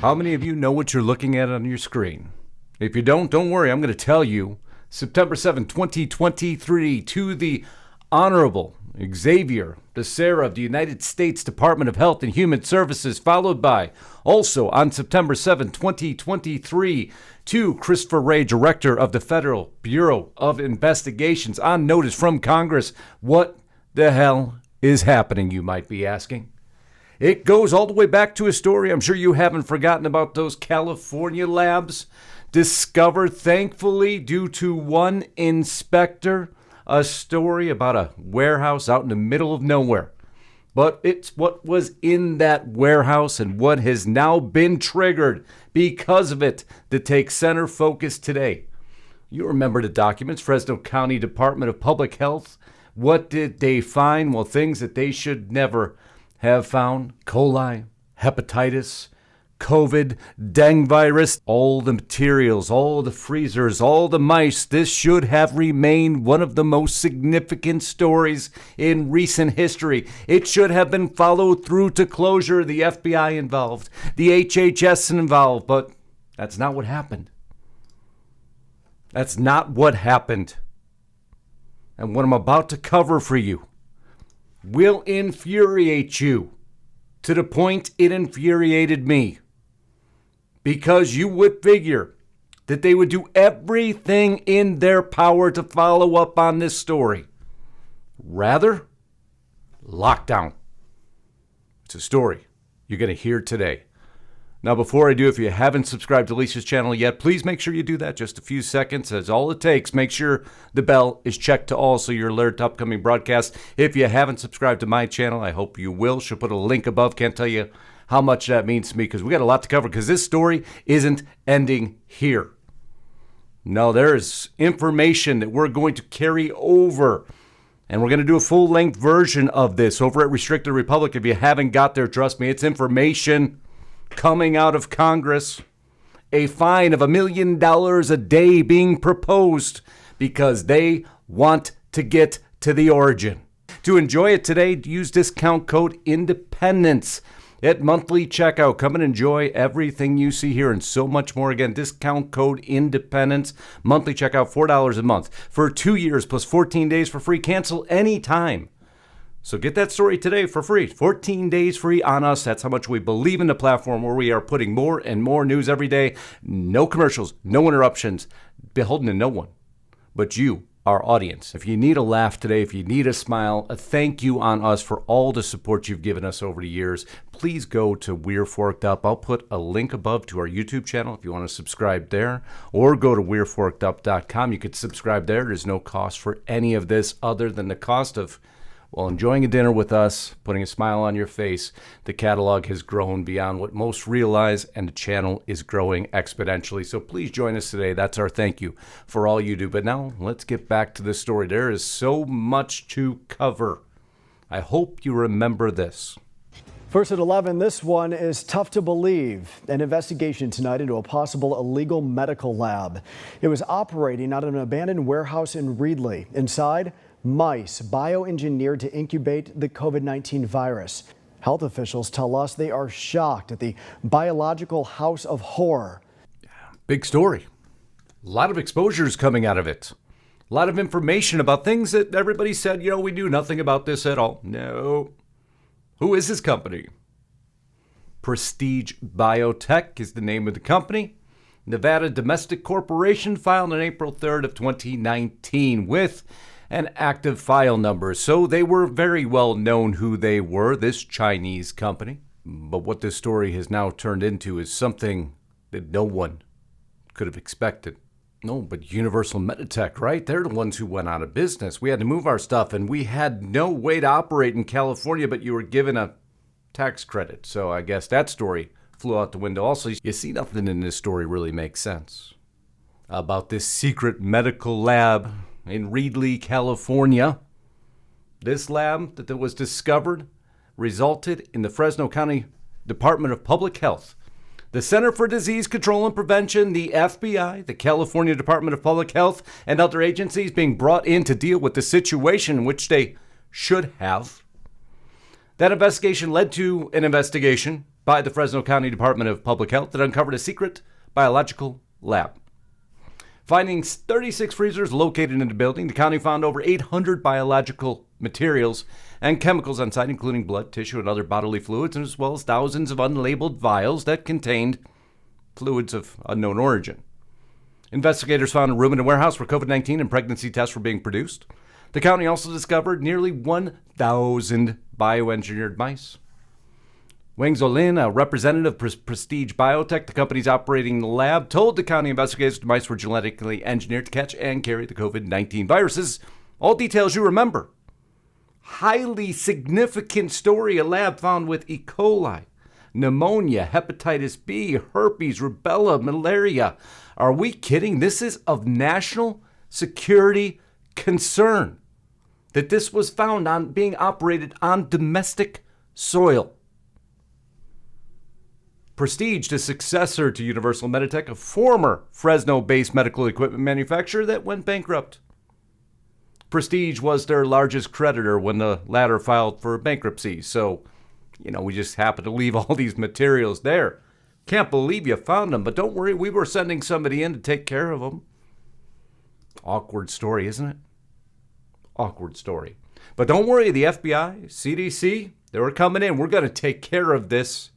How many of you know what you're looking at on your screen? If you don't worry, I'm going to tell you. September 7, 2023, to the Honorable Xavier Becerra of the United States Department of Health and Human Services, followed by, also on September 7, 2023, to Christopher Wray, Director of the Federal Bureau of Investigations, on notice from Congress. What the hell is happening, you might be asking? It goes all the way back to a story I'm sure you haven't forgotten about. Those California labs discovered, thankfully, due to one inspector, a story about a warehouse out in the middle of nowhere. But it's what was in that warehouse and what has now been triggered because of it that takes center focus today. You remember the documents, Fresno County Department of Public Health. What did they find? Well, things that they should never have found. Coli, hepatitis, COVID, dengue virus, all the materials, all the freezers, all the mice. This should have remained one of the most significant stories in recent history. It should have been followed through to closure. The FBI involved, the HHS involved, but that's not what happened. That's not what happened. And what I'm about to cover for you will infuriate you to the point it infuriated me. Because you would figure that they would do everything in their power to follow up on this story. Rather, lockdown. It's a story you're going to hear today. Now, before I do, if you haven't subscribed to Lisa's channel yet, please make sure you do that. Just a few seconds. That's all it takes. Make sure the bell is checked to all so you're alerted to upcoming broadcasts. If you haven't subscribed to my channel, I hope you will. She'll put a link above. Can't tell you how much that means to me because we got a lot to cover because this story isn't ending here. No, there's information that we're going to carry over. And we're going to do a full-length version of this over at Restricted Republic. If you haven't got there, trust me, it's information coming out of Congress. A fine of $1 million a day being proposed because they want to get to the origin. To enjoy it today, use discount code INDEPENDENCE at monthly checkout. Come and enjoy everything you see here and so much more. Again, discount code INDEPENDENCE. Monthly checkout, $4 a month for 2 years plus 14 days for free. Cancel anytime. So get that story today for free. 14 days free on us. That's how much we believe in the platform where we are putting more and more news every day. No commercials, no interruptions, beholden to no one but you, our audience. If you need a laugh today, if you need a smile, a thank you on us for all the support you've given us over the years, please go to We're Forked Up. I'll put a link above to our YouTube channel if you want to subscribe there, or go to we'reforkedup.com. You could subscribe there. There's no cost for any of this other than the cost of enjoying a dinner with us, putting a smile on your face. The catalog has grown beyond what most realize, and the channel is growing exponentially. So please join us today. That's our thank you for all you do. But now let's get back to the story. There is so much to cover. I hope you remember this. First at 11, this one is tough to believe. An investigation tonight into a possible illegal medical lab. It was operating out of an abandoned warehouse in Reedley. Inside, mice bioengineered to incubate the COVID-19 virus. Health officials tell us they are shocked at the biological house of horror. Big story. A lot of exposures coming out of it. A lot of information about things that everybody said, we knew nothing about this at all. No. Who is this company? Prestige Biotech is the name of the company. Nevada Domestic Corporation, filed on April 3rd of 2019 with an active file number. So they were very well known who they were, this Chinese company. But what this story has now turned into is something that no one could have expected. No, but Universal Meditech, right? They're the ones who went out of business. We had to move our stuff and we had no way to operate in California, but you were given a tax credit. So I guess that story flew out the window. Also, you see, nothing in this story really makes sense about this secret medical lab in Reedley, California. This lab that was discovered resulted in the Fresno County Department of Public Health, the Center for Disease Control and Prevention, the FBI, the California Department of Public Health, and other agencies being brought in to deal with the situation, which they should have. That investigation led to an investigation by the Fresno County Department of Public Health that uncovered a secret biological lab. Finding 36 freezers located in the building, the county found over 800 biological materials and chemicals on site, including blood, tissue, and other bodily fluids, as well as thousands of unlabeled vials that contained fluids of unknown origin. Investigators found a room in a warehouse where COVID-19 and pregnancy tests were being produced. The county also discovered nearly 1,000 bioengineered mice. Wang Zolin, a representative of Prestige Biotech, the company's operating the lab, told the county investigators the mice were genetically engineered to catch and carry the COVID-19 viruses. All details you remember. Highly significant story. A lab found with E. coli, pneumonia, hepatitis B, herpes, rubella, malaria. Are we kidding? This is of national security concern that this was found on being operated on domestic soil. Prestige, the successor to Universal Meditech, a former Fresno-based medical equipment manufacturer that went bankrupt. Prestige was their largest creditor when the latter filed for bankruptcy. So, we just happened to leave all these materials there. Can't believe you found them, but don't worry, we were sending somebody in to take care of them. Awkward story, isn't it? Awkward story. But don't worry, the FBI, CDC, they were coming in. We're going to take care of this.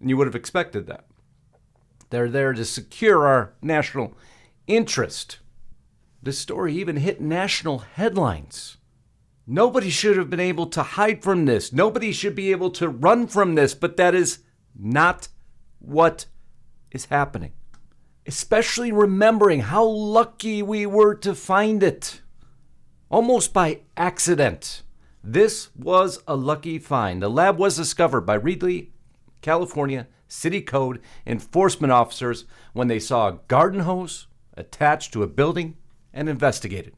And you would have expected that. They're there to secure our national interest. This story even hit national headlines. Nobody should have been able to hide from this. Nobody should be able to run from this, but that is not what is happening. Especially remembering how lucky we were to find it. Almost by accident. This was a lucky find. The lab was discovered by Reedley, California City Code enforcement officers when they saw a garden hose attached to a building and investigated.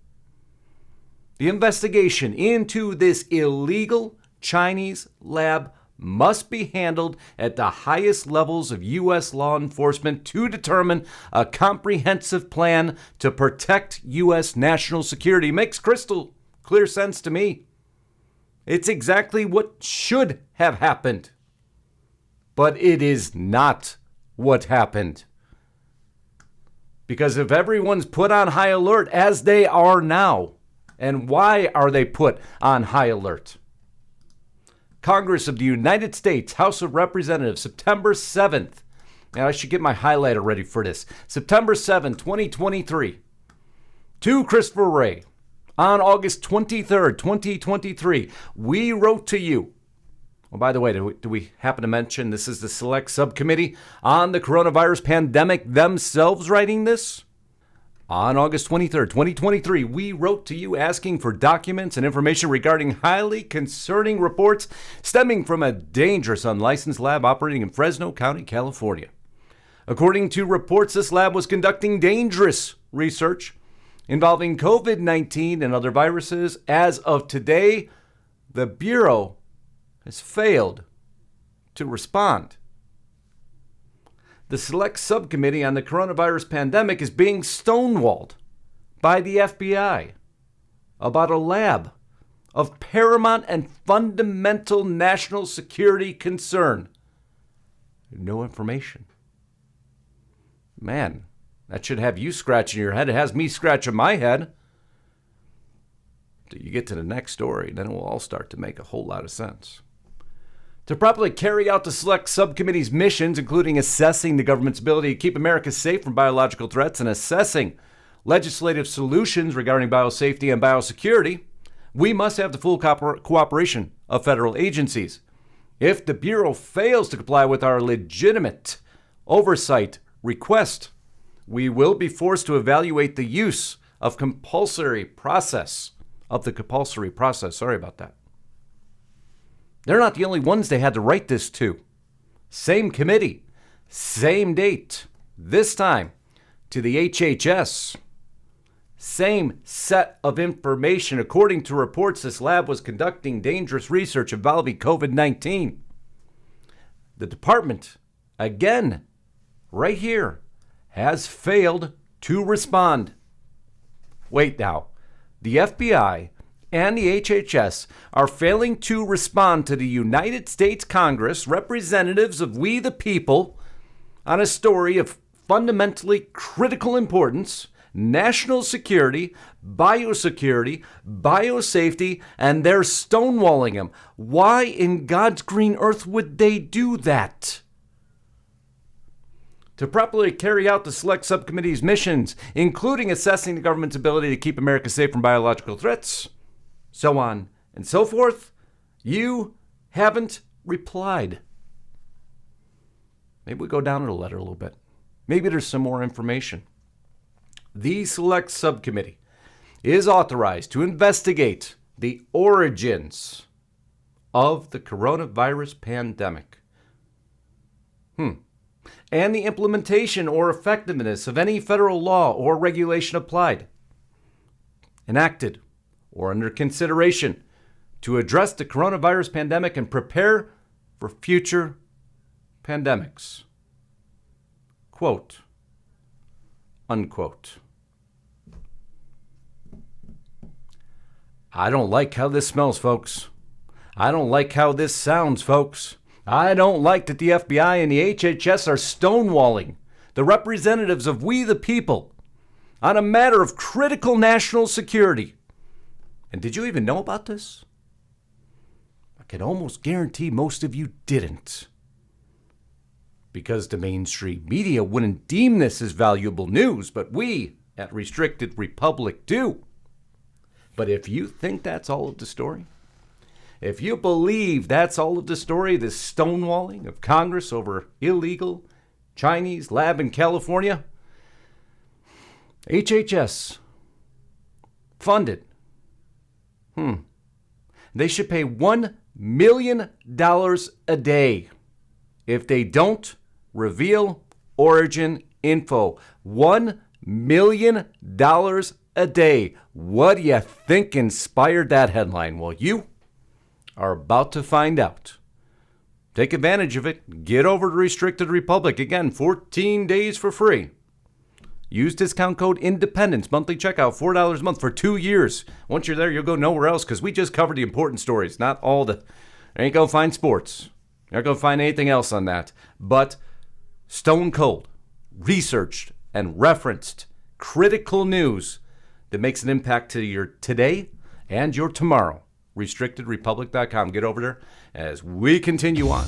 The investigation into this illegal Chinese lab must be handled at the highest levels of U.S. law enforcement to determine a comprehensive plan to protect U.S. national security. Makes crystal clear sense to me. It's exactly what should have happened. But it is not what happened. Because if everyone's put on high alert, as they are now, and why are they put on high alert? Congress of the United States, House of Representatives, September 7th. Now, I should get my highlighter ready for this. September 7th, 2023. To Christopher Wray, on August 23rd, 2023, we wrote to you. Well, by the way, do we happen to mention this is the Select Subcommittee on the Coronavirus Pandemic themselves writing this? On August 23rd, 2023, we wrote to you asking for documents and information regarding highly concerning reports stemming from a dangerous unlicensed lab operating in Fresno County, California. According to reports, this lab was conducting dangerous research involving COVID-19 and other viruses. As of today, the Bureau has failed to respond. The Select Subcommittee on the Coronavirus Pandemic is being stonewalled by the FBI about a lab of paramount and fundamental national security concern. No information. Man, that should have you scratching your head. It has me scratching my head. You get to the next story, then it will all start to make a whole lot of sense. To properly carry out the Select Subcommittee's missions, including assessing the government's ability to keep America safe from biological threats and assessing legislative solutions regarding biosafety and biosecurity, we must have the full cooperation of federal agencies. If the Bureau fails to comply with our legitimate oversight request, we will be forced to evaluate the use of the compulsory process. Sorry about that. They're not the only ones they had to write this to. Same committee, same date, this time to the HHS. Same set of information. According to reports, this lab was conducting dangerous research involving COVID-19. The department, again, right here, has failed to respond. Wait now. The FBI and the HHS are failing to respond to the United States Congress, representatives of we the people, on a story of fundamentally critical importance, national security, biosecurity, biosafety, and they're stonewalling him. Why in God's green earth would they do that? To properly carry out the Select Subcommittee's missions, including assessing the government's ability to keep America safe from biological threats, so on and so forth, you haven't replied. Maybe we go down to the letter a little bit. Maybe there's some more information. The Select Subcommittee is authorized to investigate the origins of the coronavirus pandemic. And the implementation or effectiveness of any federal law or regulation applied, enacted, or under consideration to address the coronavirus pandemic and prepare for future pandemics. Quote, unquote. I don't like how this smells, folks. I don't like how this sounds, folks. I don't like that the FBI and the HHS are stonewalling the representatives of we the people on a matter of critical national security. And did you even know about this? I can almost guarantee most of you didn't. Because the mainstream media wouldn't deem this as valuable news, but we at Restricted Republic do. But if you think that's all of the story, if you believe that's all of the story, this stonewalling of Congress over illegal Chinese lab in California, HHS funded. They should pay $1 million a day if they don't reveal origin info. $1 million a day. What do you think inspired that headline? Well, you are about to find out. Take advantage of it. Get over to Restricted Republic. Again, 14 days for free. Use discount code INDEPENDENCE. Monthly checkout, $4 a month for 2 years. Once you're there, you'll go nowhere else because we just covered the important stories, not all the... You ain't going to find sports. You're not going to find anything else on that. But stone cold, researched, and referenced critical news that makes an impact to your today and your tomorrow. RestrictedRepublic.com. Get over there as we continue on.